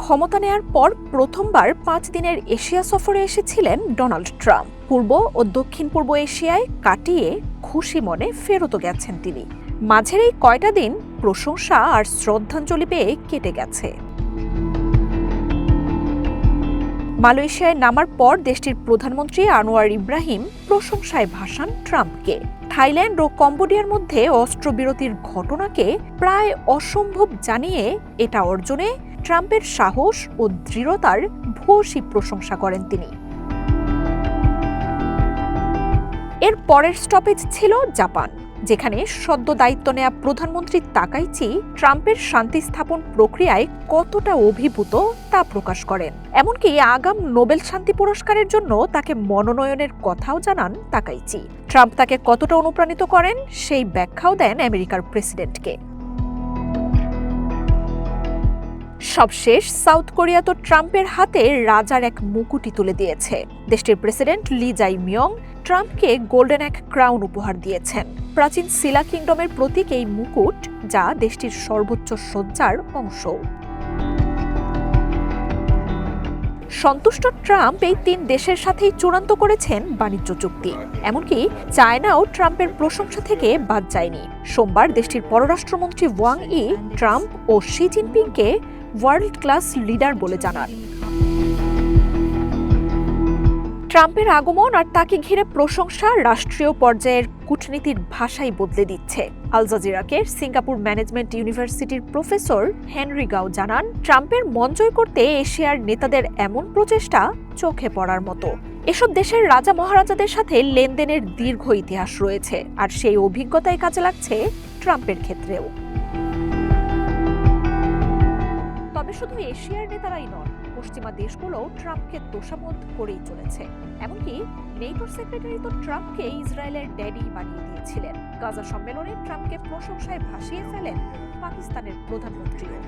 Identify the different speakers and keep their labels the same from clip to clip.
Speaker 1: ক্ষমতা নেয়ার পর প্রথমবার 5 দিনের এশিয়া সফরে এসেছিলেন ডোনাল্ড ট্রাম্প। পূর্ব ও দক্ষিণ পূর্ব এশিয়ায় কাটিয়ে খুশি মনে ফেরতও গেছেন তিনি। মাঝের এই কয়টা দিন প্রশংসা আর শ্রদ্ধাঞ্জলি পেয়ে কেটে গেছে। মালয়েশিয়ায় নামার পর দেশটির প্রধানমন্ত্রী আনোয়ার ইব্রাহিম প্রশংসায় ভাসান ট্রাম্পকে। থাইল্যান্ড ও কম্বোডিয়ার মধ্যে অস্ত্রবিরতির ঘটনাকে প্রায় অসম্ভব জানিয়ে এটা অর্জনে ট্রাম্পের সাহস ও দৃঢ়তার ভূয়সী প্রশংসা করেন তিনি। এর পরের স্টপেজ ছিল জাপান, যেখানে সদ্য দায়িত্ব নেয়া প্রধানমন্ত্রী তাকাইচি ট্রাম্পের শান্তি স্থাপন প্রক্রিয়ায় কতটা অভিভূত তা প্রকাশ করেন। এমনকি আগাম নোবেল শান্তি পুরস্কারের জন্য তাকে মনোনয়নের কথাও জানান তাকাইচি। ট্রাম্প তাকে কতটা অনুপ্রাণিত করেন সেই ব্যাখ্যাও দেন আমেরিকার প্রেসিডেন্টকে। সবশেষ সাউথ কোরিয়া তো ট্রাম্পের হাতে রাজার এক মুকুটই তুলে দিয়েছে। দেশটির প্রেসিডেন্ট লি জাই মিয়ং ট্রাম্পকে গোল্ডেন এক ক্রাউন উপহার দিয়েছেন। প্রাচীন সিলা কিংডমের প্রতীক এই মুকুট, যা দেশটির সর্বোচ্চ সজ্জার অংশ। সন্তুষ্ট ট্রাম্প এই 3 দেশের সাথেই চূড়ান্ত করেছেন বাণিজ্য চুক্তি। এমনকি চায়নাও ট্রাম্পের প্রশংসা থেকে বাদ যায়নি। সোমবার দেশটির পররাষ্ট্রমন্ত্রী ওয়াং ই ট্রাম্প ও শি জিনপিংকে ওয়ার্ল্ড ক্লাস লিডার বলে জানান। ট্রাম্পের আগমন আর তাকে ঘিরে প্রশংসা রাষ্ট্রীয় পর্যায়ের কূটনীতির ভাষাই বদলে দিচ্ছে। আল জাজিরাকে সিঙ্গাপুর ম্যানেজমেন্ট ইউনিভার্সিটির প্রফেসর হেনরি গাও জানান, ট্রাম্পের মন জয় করতে এশিয়ার নেতাদের এমন প্রচেষ্টা চোখে পড়ার মতো। এসব দেশের রাজা মহারাজাদের সাথে লেনদেনের দীর্ঘ ইতিহাস রয়েছে, আর সেই অভিজ্ঞতাই কাজে লাগছে ট্রাম্পের ক্ষেত্রেও। তবে শুধু এশিয়ার নেতারাই নন, পশ্চিমা দেশগুলোও ট্রাম্পকে তোষামোদ করেই চলেছে। এমনকি নেটোর সেক্রেটারি তো ট্রাম্পকে ইসরায়েলের ড্যাডি বানিয়ে দিয়েছিলেন। গাজা সম্মেলনে ট্রাম্পকে প্রশংসায় ভাসিয়ে ফেলেন পাকিস্তানের প্রধানমন্ত্রীও।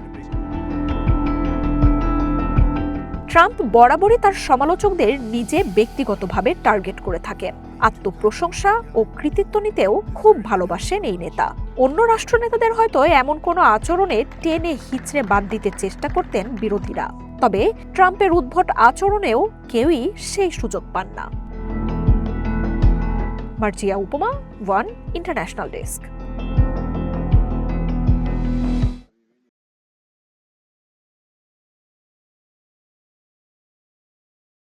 Speaker 1: ট্রাম্প বরাবরই তার সমালোচকদের নিজে ব্যক্তিগতভাবে টার্গেট করে থাকেন। আত্মপ্রশংসা ও কৃতিত্ব নিতেও খুব ভালোবাসেন এই নেতা। অন্য রাষ্ট্রনেতাদের হয়তো এমন কোনো আচরণে টেনে হিচড়ে বাদ দিতে চেষ্টা করতেন বিরোধীরা, তবে ট্রাম্পের উদ্ভট আচরণেও কেউই সেই সুযোগ পান না। মার্জিয়া উপমা, ওয়ান ইন্টারন্যাশনাল ডেস্ক।